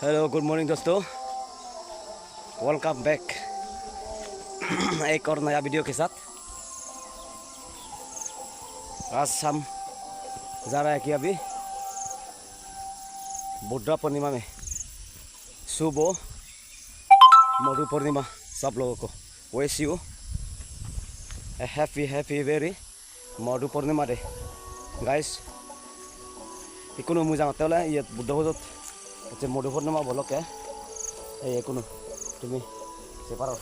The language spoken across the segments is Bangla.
हेलो गुड मॉर्निंग दोस्तों, वेलकम बैक एक और नया वीडियो के साथ। आज हम जा रहे हैं कि अभी बुद्ध पूर्णिमा में शुभ मधु पूर्णिमा सब लोगों को wish you happy very Madhu Purnima day guys. इकुनो मोजां तेवले ये बुद्ध बजत যে মধু পূর্ণিমা বলকে এই কোনো তুমি যে পারো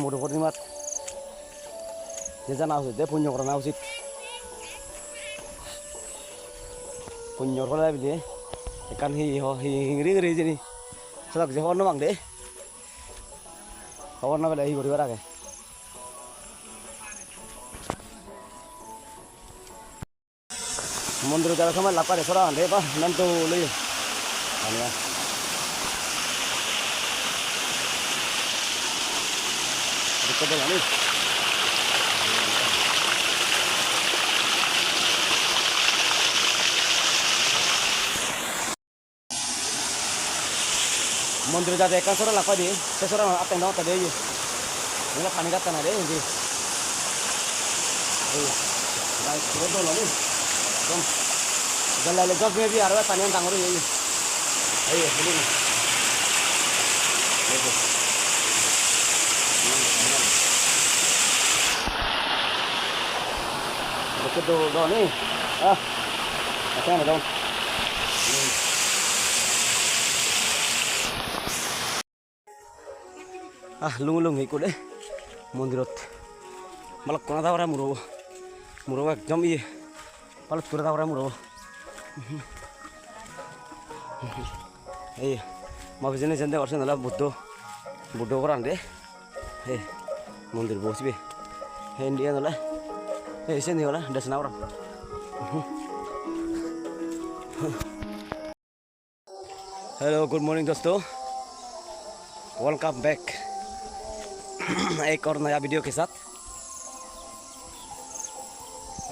মধু পূর্ণিমাত যে জানা উচিত যে পুণ্য করা উচিত পুণ্য করা বিলে একান হিংরি গরি যিনি সদাক যে হন মাং দে খবর না বেলা হি করিবার আগে মন্দির যাওয়ার সময় লাপারে সরা দে বা নাম তো লই Alia. Dekat dah ni. Mandir jadi kan seorang apa dia? Seorang apa yang nak tadi je. Ini panik kata nak dia ni. Guys, betul lah ni. Kom. Jalan lepas ni biar awak panik tangguh je. Ayo, ini. Dekat tu ni. Macam mana dong? Lung ikut deh. Mundirot. Malah kena tahu orang muro jam ini. Malah kena tahu orang muro. এই মাফিজনে যেতে করছে না বুদ্ধ করান রে হে মন্দির বসবে হে ইন্ডিয়া নলে হে এসে নিও না দেশনা করা हेलो गुड मॉर्निंग दोस्तों, वेलकम बैक एक और नया वीडियो के साथ।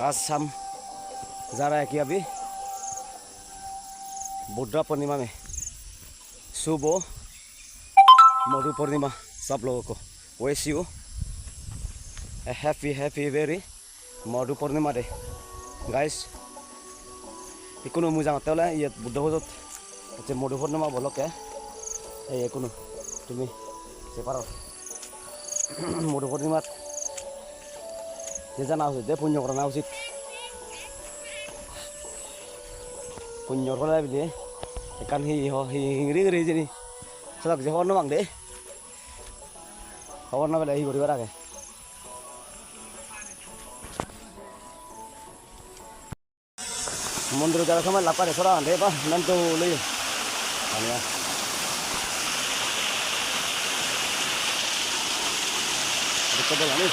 आज हम जा रहे हैं कि अभी बुद्ध पूर्णिमा में शुभ मधु पूर्णिमा सब लोगों को wish you happy very Madhu Purnima day guys. इकुनो मोजां तेवले ये बुद्ध बजत যে মধু পূর্ণিমা বলকে এই কোনো তুমি যে পারো মধু পূর্ণিমাত যে জানা উচিত যে পুণ্য করা উচিত পুণ্য করা বিলে একান হিংরি গরি যিনি সদাক যে হন মাং দে খবর না বেলা হি করিবার আগে মন্দির যাওয়ার সময় লাপারে সরা দে বা নাম তো লই Alia. Dekat dah ni.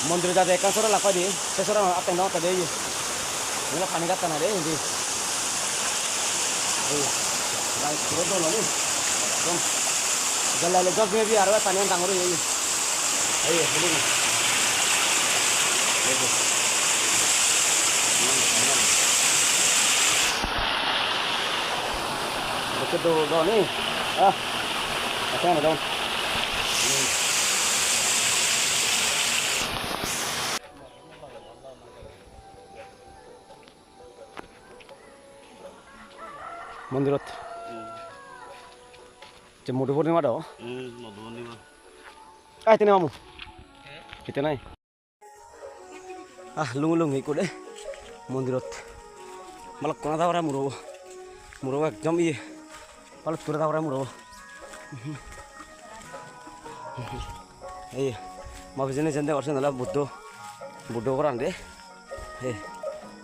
Mandir jadi kan seorang apa dia? Seorang apa yang nak tadi je. Ini panik kata nak dia ni. Guys, betul lah ni. Kom. Jalan lepas ni biar awak panik tangguh je. Ayo, ini. Dekat tu ni. Macam mana dong? Mandirot. Mudhu Purnima dah. Mudhu Purnima. Ini kamu. Kita naik. Lung ikut deh. Mandirot. Malah kena tahu orang muro jam ini. Malah kena tahu orang muro. Maafkan saya orang sana lah buddha orang deh.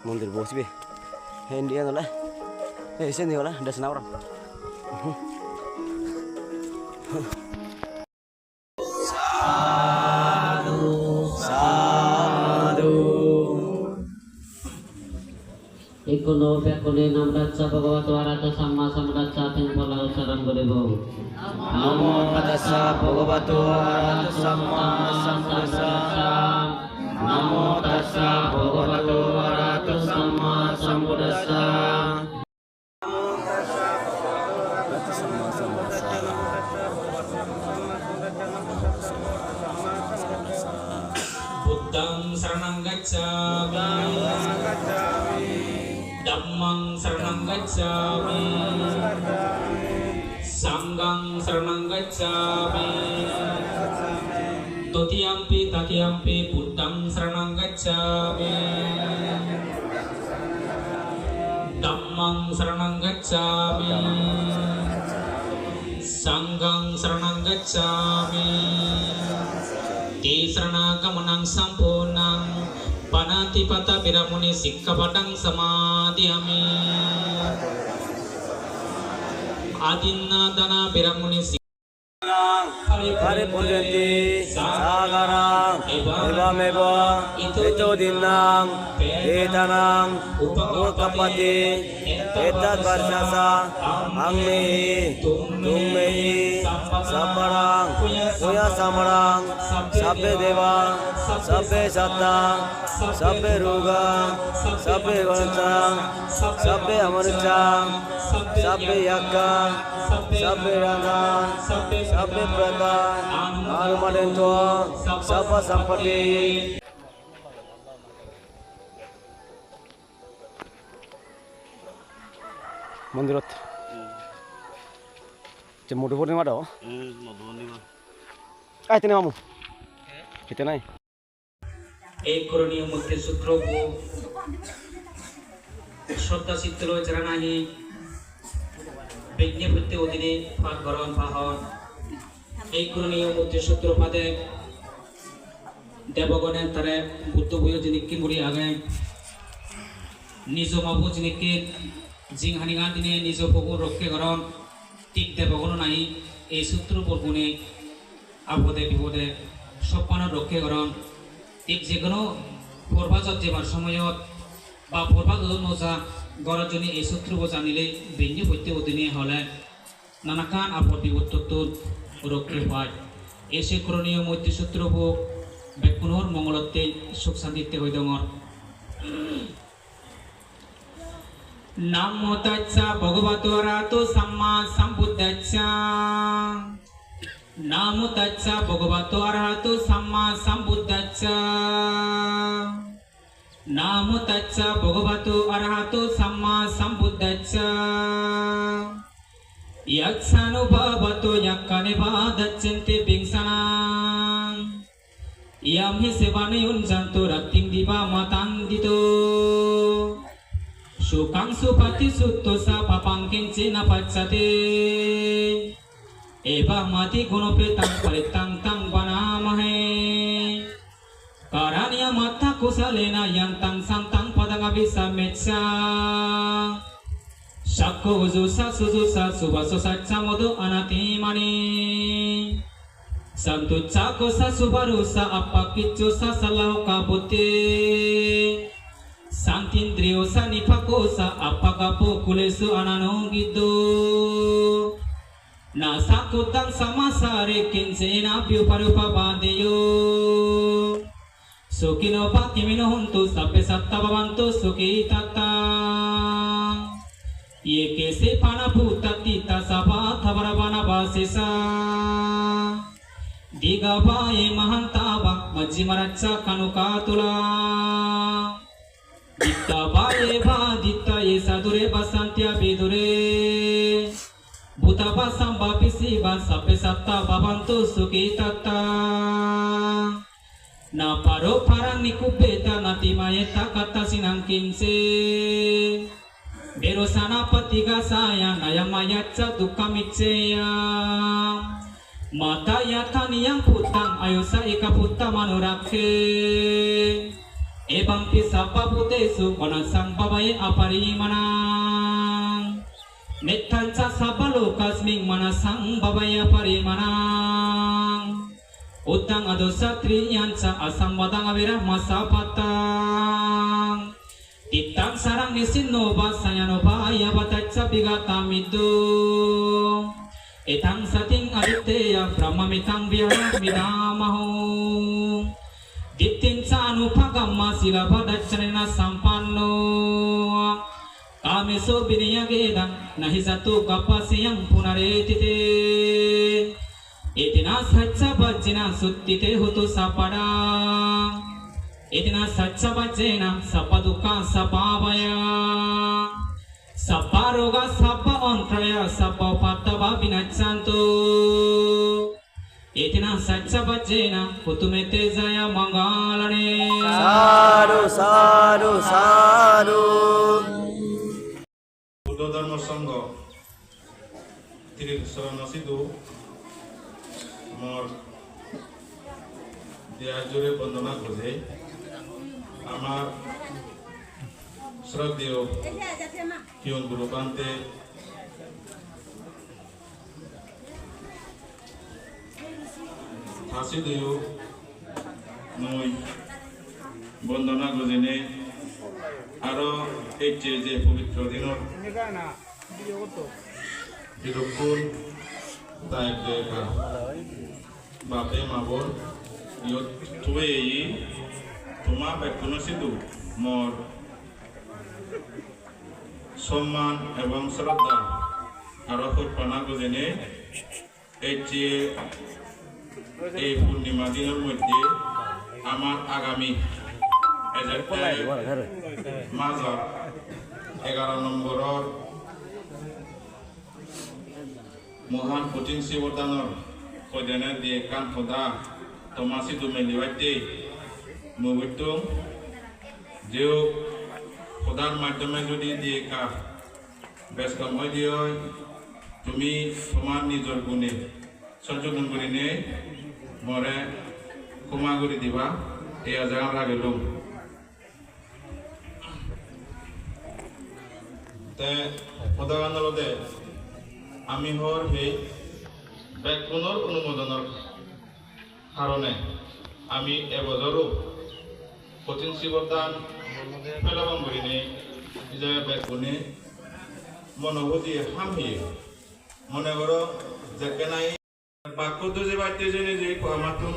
Mandir bosbe. India nala. Sini lah, dasar orang. কোনো ব্যাকুলে নামরাজ্জা ভগবত আরাত সাম্মা সাম্রাজ্জা তিনফলা উচ্চারণ করিব। নমো তাস্সা ভগবতো আরহাতো সাম্মা সাম্বুদ্ধাস্সা। নমো তাস্সা ভগবতো আরহাতো Samaa সাম্বুদ্ধাস্সা। Buddhang saranang gacchami, Dhammang saranang gacchami, Sanghang saranang gacchami, Totiyampi tatiyampi Buddhang saranang gacchami, Dhammang saranang gacchami, Sanghang saranang gacchami. Tisrana gamanang sampurnang panatipata biramuni sikkhapadang samadhiyami. Adinnadana biramuni Paripunjanti sagarang evameva ito dinang etanang ukapati etad varshasa angmehi tummehi saparang puya samarang sabbe deva sabbe satta sabbe ruga sabbe vancha sabbe amarcha sabbe yakka sabbe ranga sabbe prata anumadento sabba sampati. মন্দিৰত যে মধু পূৰ্ণিমা দাও আইতে মামু এটা নাই এই করণীয় মধ্যে সূত্র শ্রদ্ধা চিত্র চরণাহি বিজ্ঞে ভূতে অধীনে পাঠ গরণ পাহন এই করণীয় মধ্যে সূত্র পাদে দেবগণের তারে বুদ্ধ বই জিনিকি মুড়ি আগে নিজ মাবু জিনিকি জিং হানিগান দিনে নিজ প্রভু রক্ষে করণ ঠিক দেবগণ নাই এই সূত্র বরগুণে আপদে বিপদে সপ্পানের রক্ষে করণ ঠিক যে কোনো পর্বাজত যাবার সময়ত বা পর্বাজ নজা গড়ার জন্য এই সূত্র জানিলে বেঞ্জি বৈদ্য অধীনে হলে নানাকান আপদ বিপত্তর রক্ষে পায় এসে করণীয় মৈত্রী সূত্র ব্যাকুণর মঙ্গলত্বে সুখ শান্তিতে হয়ে দঙর নামো তাচ্ছা ভগবতো আরহাতো Samaa সাম্বুদ্ধাস্সা। Namo tassa bhagavato arahato samma sambuddhassa. Namo tassa bhagavato arahato samma sambuddhassa. Yaksano bhavato yakkane vadacchente bingsana. Yam hi sevane unjanto ratting diva matandito. Sukang supati sutto sa papangkin cina paccate. Eva mati gunopetang paritang tang banamahe karania mata kusalena yantang santang padang abisa metsa sakko uzusa suzusa subaso satsa modo anatimani santu chako sa subarusa apakiccu sa salau kabuti santindriyo sa nipakosa apagapo kulesu ananongidu Nasa kutang sama sare kinsena piu parupa badeyo Sukino pakimino huntu sape satta babantu suki tata Ye kese pana putati tasaba thabarabana basisa Diga bae mahantaba majimaracha kanukatula Ditta bae ba ditta ye sadure basantya bidure Butaba samba pisiba sape satta babantu suki tata Na paro parang nikupeta nati mayeta kata sinang kinse Bero sana patiga saya naya mayatsa dukamitseya Mata yata niyang putang ayo sa ikaputa manurake Ebang pisapa putesu manasang babae aparimanang Metanca sabalo kasming manasang babaya parimanang Utang ado satriyanca asam wadang awirah masapatang Titang sarang nisin no basaya no bahaya batacca bigata midu. Etang sating aditya brahma mitang biara midamaho. Ditin sa anupagamma sila badaccanena sampanno. Kameso biniyagedang nahisatu kapasiyang punaretite. Itina satsa bajjina suttite hutu sapada. Itina satsa bajjena sapaduka sapavaya. Saparoga sapa ontraya sapa patava vinaccantu. Itina satsa bajjena hutumete jaya mangalane. Sadhu, sadhu, sadhu. Buddha ধর্ম সংঘ ত্রিশরণ সিধু মোর দেয়া জোরে বন্দনা করছে আমার শ্রদ্ধেয় কিয়ন গুরুকান্তে হাসি দেও নই বন্দনা গজেনে আরো এই যে পবিত্র দিনত বিরকুল তাই দেখা বাপে মাবর ইয়ত তুই তোমা বেকুনো সিধু মোর সম্মান এবং শ্রদ্ধা আরো পানা গজেনে এই পূর্ণিমা দিনের মধ্যে আমার আগামী মাজর 11 নম্বরের মহান কোচিং শিবদানর কইদেনে দিয়ে কান খোদা তোমাসি তুমি লিবাইতে মুবিতো যেও খোদার মাধ্যমে যদি দিয়ে কা বেশ কাময় দিও তুমি তোমার নিজের গুণে সংশোধন করে নে মরে ক্ষমা করে দিবা এই আজান রাগেলুম তে খোদাগানলদে আমি হর হে ব্যাকরণের অনুমোদনের কারণে আমি এবছরও কঠিন শিবদান ফেলাবাম করিনি যে ব্যাকরণে মনোভূতি হামিয়ে মনে করো যে কেনাই বাক্য যে বাড়িতে যে আমাতো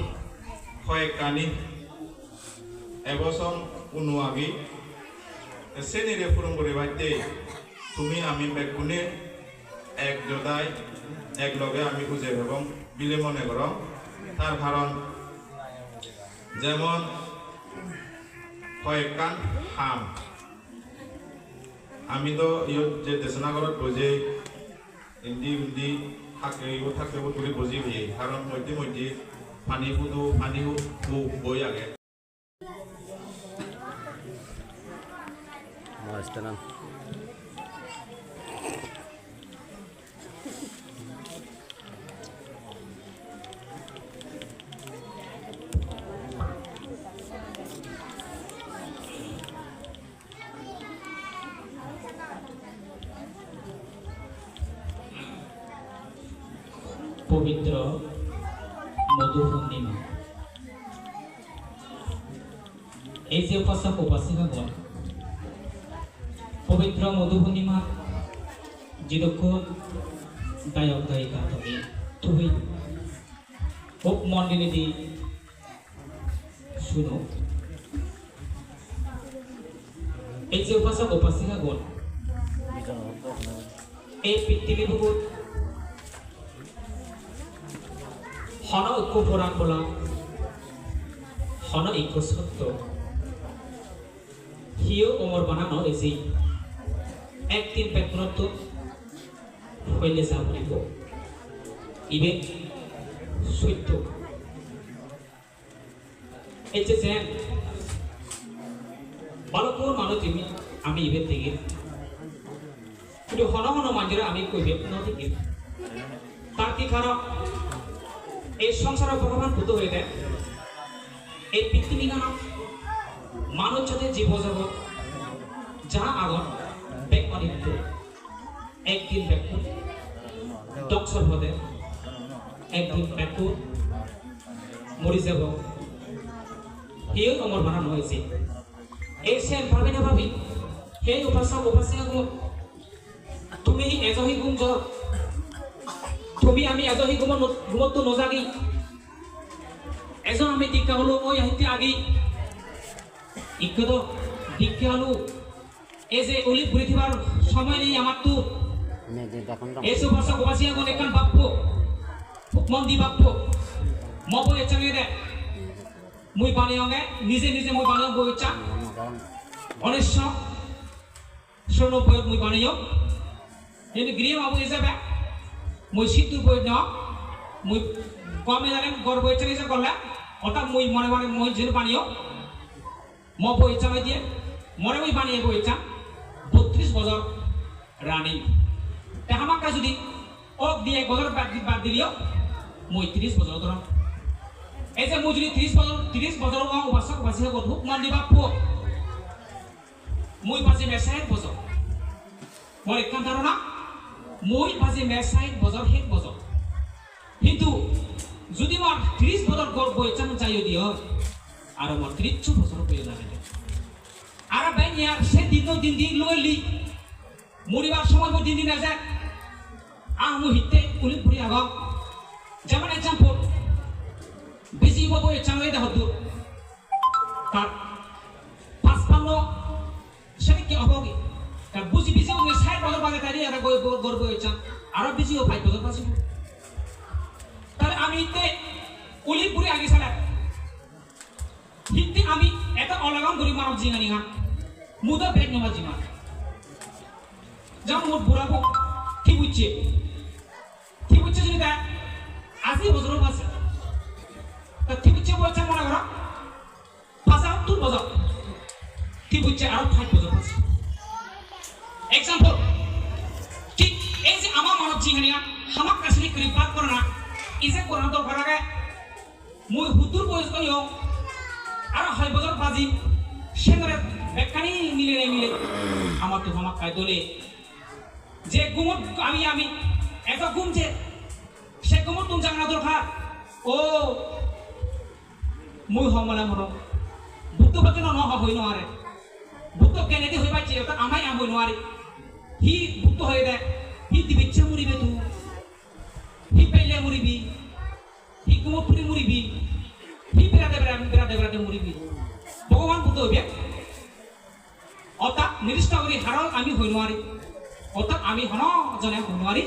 হয় কানি এবছর কোনো আগে সেনিরে ফুরম করে বাড়িতে তুমি আমি ব্যাকরণে এক যোদায় এক লগে আমি খুঁজে এবং বিলে মনে করো তার কারণ যেমন কয়েকখান হাম আমি তো যে দেশনাগরত বুঝে হিন্দি হিন্দি থাকে তুলি বুঝি হয়ে কারণ মধ্যে মধ্যে পানি ফুটো পানি বই আগে পবিত্র মধু পূর্ণিমা এই যে উপাসক উপাসিকাগণ পবিত্র মধু পূর্ণিমা যিদক্ষ গায়ক গায়িকা তুমি তুই খুব মন্দিরে দি শুনো এই যে উপাসক উপাসিকাগণ এই পৃথিবী বহুত হন ঐক্য পুরাণ বলা হন ঐক্য সত্য হিও ওমর বানানো এসি একদিন ব্যাকরণ হইলে যা বলিব ইবে সত্য এই যে বালকুর মানুষ আমি ইবে থেকে কিন্তু হন হন মাঝে আমি কইবে নথিকে তার কি কারণ এই সংসার ভগবান ভূত হয়ে দেয় এই পৃথিবী নাম মানব জাতির জীবজগৎ যা আগত ব্যাকনিত্য একদিন ব্যাকুল ডক্সর পদে একদিন ব্যাকুল মরি যাব হিও অমর বানানো হয়েছে এই সে ভাবি না ভাবি সেই উপাসক উপাসিকাগুলো তুমি এজহি গুম য তুমি আমি এজহি গুমতো নজাগি এজন আমি দীক্ষা হলো ওই আহিতে আগি ইকতো দীক্ষা হলো এই যে অলি ঘুরে থিবার সময় নেই আমার তো এই যে উপাসক উপাসিকাগুলো এখান বাপ্য মন্দি বাপ্য মবো এচাঙে দে মুই বানিয়গে নিজে নিজে মুই বানিয়গ বইচা 1999 মুই বানিয়গ কিন্তু গৃহ বাবু হিসাবে মুই সিদ্ধুর বই ন মুই কমে জানেন গড় বইচা নিজে করলে ওটা মুই মনে মনে মুই যেন বানিয়গ ম বইচা দিয়ে মনে মুই বানিয়ে বইচা 32 বছর রানিং তে আমাকে যদি ওক দিয়ে 1 বছর বাদ দিলিও মুই 30 বছর ধরম এই যে মুই যদি 30 বছর উপাসক উপাসিকা করবো মন্দি বাপ্য মুই বাজে মেসাইট বছর মোর একখান ধারণা মুই বাজে মেসাইট বছর হেক বছর কিন্তু যদি মোর 30 বছর গড় বইচানো চাইও দিও আর মোর 30 বছর বই লাগে আর বেন ইয়ার সে দিন লইলি মরিবার সময় মো দিন আছে আমু হিতে পুলি পুরি আগ যেমন এক্সাম্পল বেশি বই চাঙ্গাই দেহ দূর তার 55 সেটা কি হবগে তার বুঝি বেশি ওই 60 বছর বাগে তারি আর গর্ব হইছা আর বেশি ও 5 বছর পাছি তাহলে আমি ইতে উলিপুরি আগে সালা হিতে আমি এটা অলাগাম গরি মানব জিঙানি হা মুদা বেগ নমা জিমা যেমন মোট বুড়াবো কি বুঝছে যদি তা 80 বছর আছে তা ঠিক বুঝছে বলছে মনে করো 75 বছর ঠিক বুঝছে আর 5 বছর আছে এক্সাম্পল ঠিক এই যে আমার মানব জিঙানিয়া হামাক কাছে করি বাদ করে না ইসে কোরআন দরকার আগে মুই হুতুর বয়স কইও আর 6 বছর বাজি সেরে বেকানি মিলে আমার তো হামাক কাই দলে যে গুমত আমি এত গুম যে সে গুমত তুমি জানা দরকার ও মুই হমলা মর বুদ্ধ বচন ন হই নরে বুদ্ধ কেনেদি হই পাইছে ওটা আমাই আম হই নরে হি বুদ্ধ হই দে হি দিবিচ্ছে মরিবে তু হি পেলে মরিবি হি কুমপুরি মরিবি হি বিরাদে মরিবি ভগবান বুদ্ধ হইবে ওটা নির্দিষ্ট করে হার আমি হই নরে ওটা আমি হন জনে হই নরে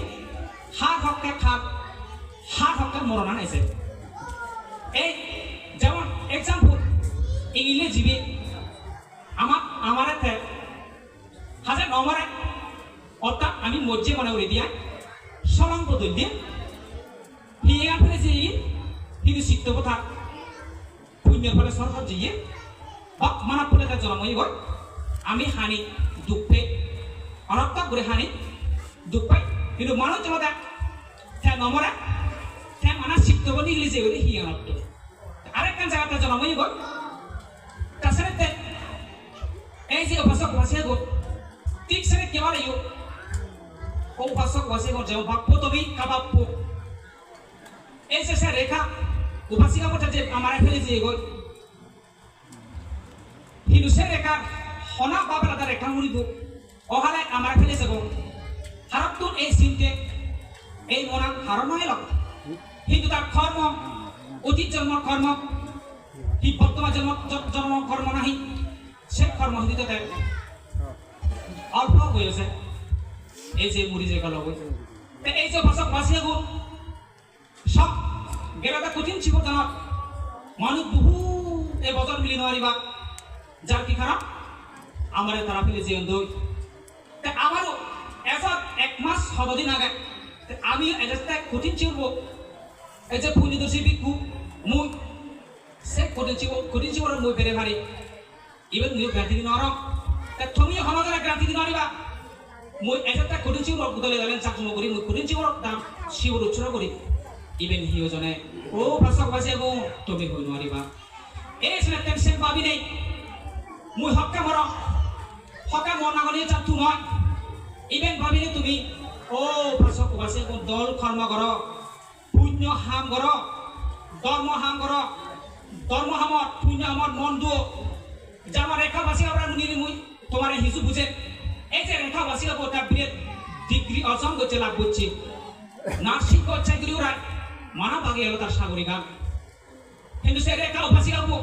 হার হককে খাপ হার হককে মরনা নাইছে এই যেমন এক্সাম্পল ইংলিশে জিবি আমার হাজার নমরে অর্থাৎ আমি মজ্জে মনে করে দিয়া সলং বদল দিয়ে হিয়ে ফেলে যে কিন্তু শিখতে কথা পুণ্যের ফলে সরকার যে মানা পড়ে তার জন্মই গয় আমি হানি দুঃখে অনর্থক করে হানি দুঃখ পাই কিন্তু মানুষ চলো দেখ হ্যাঁ নমরে হ্যাঁ মানা শিখতে বলি ইংলিশে বলে হিয়ে অনর্থ আরেকখান জায়গাতে জন্মই গয় তাছাড়া এই যে উপাসক উপাসিকা গো ঠিক সে কেবল ইউ উপাসক উপাসিকা গো যেমন বাপ্য তুমি কাবাপ্য এই যে রেখা উপাসিকা গোটা যে আমার ফেলে যে গো কিন্তু সে রেখা হনা বাবার তার রেখা মুড়িব ওখানে আমার ফেলে যাব হারতুন এই চিন্তে এই মনা হার নয় লগ কিন্তু তার কর্ম অতীত জন্ম কর্ম কি বর্তমান জন্ম কর্ম নাহি সে কর্ম হিতে দেয় অল্প হয়েছে এই যে মুড়ি যে গেল এই যে ভাষা ভাষিয়া গুণ সব গেলাটা কঠিন ছিল জানা মানুষ বহু এই বছর মিলি নেওয়ারিবা যার কি খারাপ আমার তারা ফেলে যে দই আমারও এসব 1 মাস 7 দিন আগে আমি এটা কঠিন ছিল এই যে পুণ্যদর্শী ভিক্ষু মুই সে কঠিন ছিল মুই বেড়ে ভারি ইভেন মুই গ্রান্তি দিন নরম তুমি সমাজের গ্রান্তি দিন নরিবা মুই এটা কঠিন ছিল বুদলে গেলেন চাকরি করি মুই কঠিন ছিল দাম শিওর উচ্চারণ করি ইভেন হিও জনে ও ভাষক ভাষে গো তুমি হই নরিবা এই সে টেনশন পাবি নেই মুই হক্কা মর না গলি চাতু নয় ইভেন ভাবিলে তুমি ও ভাষক ভাষে গো দল কর্ম কর পুণ্য হাম কর ধর্ম হাম কর ধর্ম হামত পুণ্য হামত মন দো জামা রেখা ভাষি আমরা মুনি মুই তোমার হিসু বুঝে যে রেখা বাসিকা বটা বিরেট ডিগ্রি অর্জন করছে লাভ করছে নার্সিং করছে ডিগ্রি ওরা মানা ভাগে এলো তার সাগরিকা কিন্তু সে রেখা বাসিকা বো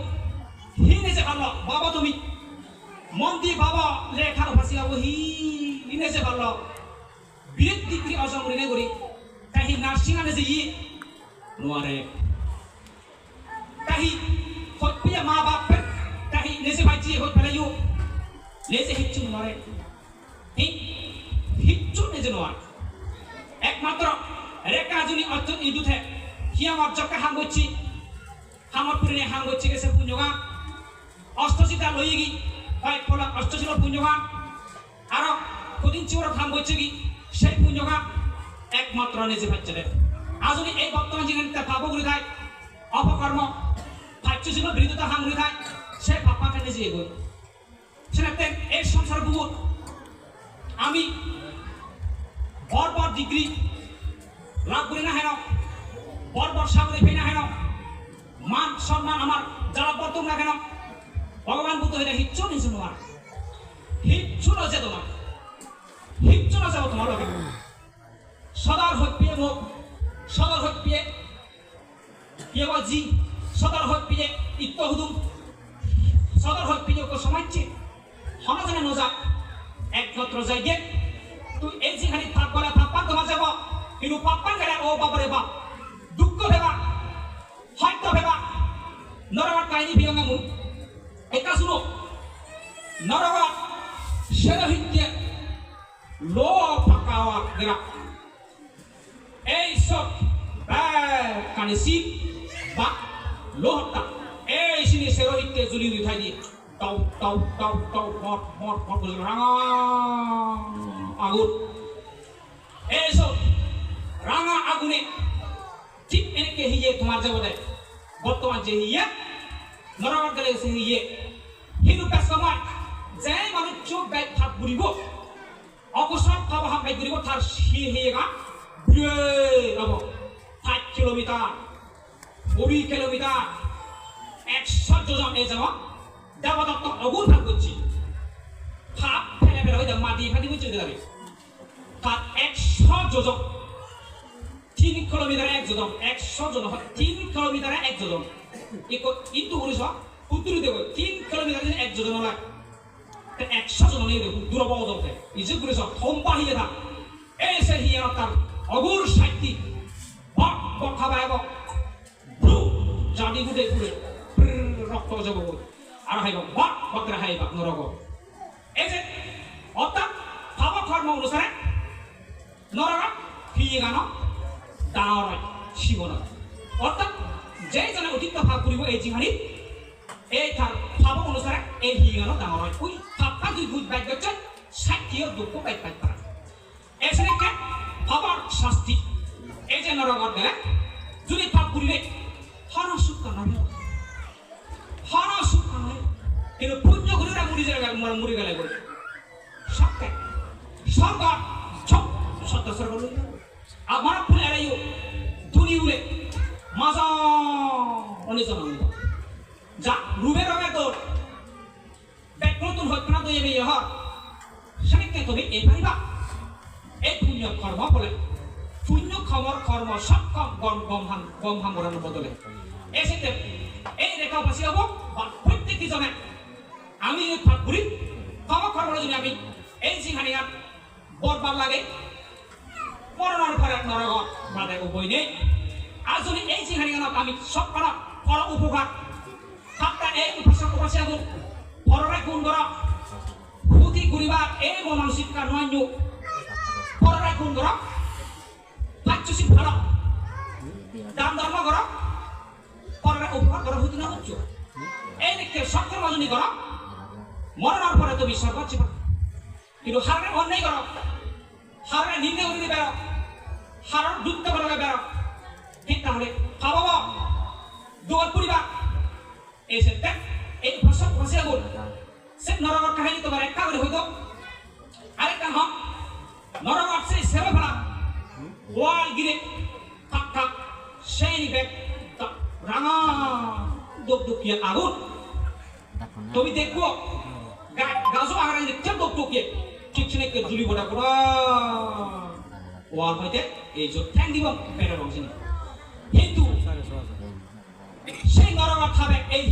হিনে যে ভালো বাবা তুমি মন্দি বাবা রেখা বাসিকা বো হিনে যে ভালো বিরেট ডিগ্রি অর্জন করে করি কাহি নার্সিং আনে যে ই নোয়ারে কাহি হইপিয়া মা বাপ কাহি নেসে ভাইজি হই ফেলাইও নেসে হিচ্ছু নোয়ারে হিচ্ছু নেজে নোয়ার একমাত্র রেখা জুনি অর্জন ইদুথে হিয়ামত জকা হাঙ্গচ্ছি হামত পুরিনে হাঙ্গচ্ছি গেছে পুঞ্জগা অষ্টশিতা লইগি হয় ফলা অষ্টশিল পুঞ্জগা আর কদিন চিওর হাঙ্গচ্ছি কি সেই পুঞ্জগা একমাত্র নেজে ভাইছে রে আজনি এই বর্তমান জীবনটা পাপগুলি খায় অপকর্ম ভাইচ্ছুশিল বিরুদ্ধতা হাঙ্গুলি খায় সে পাপাকে নিজে এগোয় সেটা এই সংসার বুবুর আমি বড় ডিগ্রি লাভ করি না হেন বড় সাগরে ফেনা হেন মান সম্মান আমার যারা বর্তম না কেন ভগবান বুদ্ধ হইলে হিচ্ছু নিচু তোমার হিচ্ছু নজে তোমার হিচ্ছু না যাবো তোমার লগে সদার হই পিয়ে মুখ সদর হই পিয়ে কেবাজি সদর হই পিয়ে ইত্তহুদুম সদর হই পিয়ে ওকে সমাজছে হনজনে নজা একমাত্র যাইগে তুই এই যেখানে থাক বলে পাপ্পান তোমার যাব কিন্তু পাপ্পান গেলে ও বাবারে বাপ দুঃখ ভেবা হয়তো ভেবা নরবার কাহিনী বিয়ঙ্গামু এটা শুনো নরবার সেরহিত্যে লো ফাঁকাওয়া গেরা এই সব কানিসি বা লোহটা এই সিনে সেরহিত্যে জুলি উঠাই দিয়ে টাউ টাউ টাউ টাউ মট মট মট বলে রাঙা আগুন এইসব রাঙা আগুনে ঠিক এনেকে হিয়ে তোমার জগতে বর্তমান যে হিয়ে নরমাল গেলে সে হিয়ে হিন্দু সময় যে মানুষ চোখ গায়ে থাক বুড়িব অকস্মাৎ খাওয়া হাম গাই বুড়িব তার হিয়ে গা রব 5 কিলোমিটার 20 কিলোমিটার 100 যোজন এই যাওয়া দেবদত্ত অগুন ভাগ করছি খাপ ফেলে ফেলে হয়ে মাটি ফাটি বুঝতে যাবে তার 100 যোজন 3 কিলোমিটারে 1 যোজন 100 যোজন 3 কিলোমিটারে 1 যোজন কিন্তু উনিশ উত্তরি দেব 3 কিলোমিটারে 1 যোজন লাগে 100 জন নেই দেখুন দূরবল দলতে ইজে উনিশ থম্পা হিয়ে থাক এই সে হিয়ে তার অগুর সাহিত্যিক বক বক খাবায় বক জানি গুটে গুটে রক্ত যাব আর হাইব বক বকরে হাইবা নরক এই যে অর্থাৎ ভাব কর্ম অনুসারে নরক হিয়ে গান ডাঙর শিবন অর্থাৎ যে জনে অতীত ভাব করিব এই জিহানি এই তার ভাব অনুসারে এই হিয়ে গান ডাঙর হয় ওই ভাবটা দুই ভূত বাইক গেছে সাক্ষীয় দুঃখ বাইক বাইক তারা এসে ভাবার শাস্তি এই যে নরকত গেলে যদি ভাব করিলে হর সুখ নয় হর সুখ নয় কিন্তু পুণ্য ঘুরে মুড়ি গেলে করে সবকে সরকার সব সত্য সরকার আমার ফুলে এড়াইও ধুনি উড়ে মাজা অনেক যা রুবে রবে তোর দেখ নতুন হইতো না তো এবে হর সেটাকে তুমি এই পারিবা এই পুণ্য কর্ম বলে পুণ্য খবর কর্ম সব গম হামরানোর বদলে এসেতে এই রেখা বাসি হব প্রত্যেকটি জনে আমি ভাগ করি খবর কর্ম যদি আমি এই জিহানিয়া বরবার লাগে করোনার পরে নরক বাদে বই নেই আর যদি এই জিহানিয়ানত আমি সব করা কর উপকার তাপটা এই উপাসক উপাসী আগুন পররে গুণ করা ভূতি করিবার এই মনসিকা নয় পররে গুণ করা পাচ্ছি ভালো দান ধর্ম করা পররে উপকার করা হইতে না হচ্ছে এই দেখতে সক্ষম রজনী করা মরণের পরে তুমি সর্বোচ্চ কিন্তু হারে অন্যায় করো হারে নিন্দে করে বেরো হারার যুদ্ধ করে বেরো ঠিক তাহলে ভাবাব দুয়ার পরিবার এসে দেখ এই ভাষা ভাষা বল সে নরকর কাহিনী তোমার একটা করে হইতো আরেকটা হম নরকর সেই সেবা ফেলা ওয়াল গিরে থাক থাক সেই ব্যাগ রাঙা দুঃখ দুঃখিয়ে আগুন তুমি দেখবো গাছও আগারে দেখতে দুঃখ দুঃখিয়ে ঠিকছেনে কে জুলি বড়া পুরা ওয়াল হইতে এই যে ঠ্যাং দিব পেটের অংশ কিন্তু সেই নরমা খাবে এই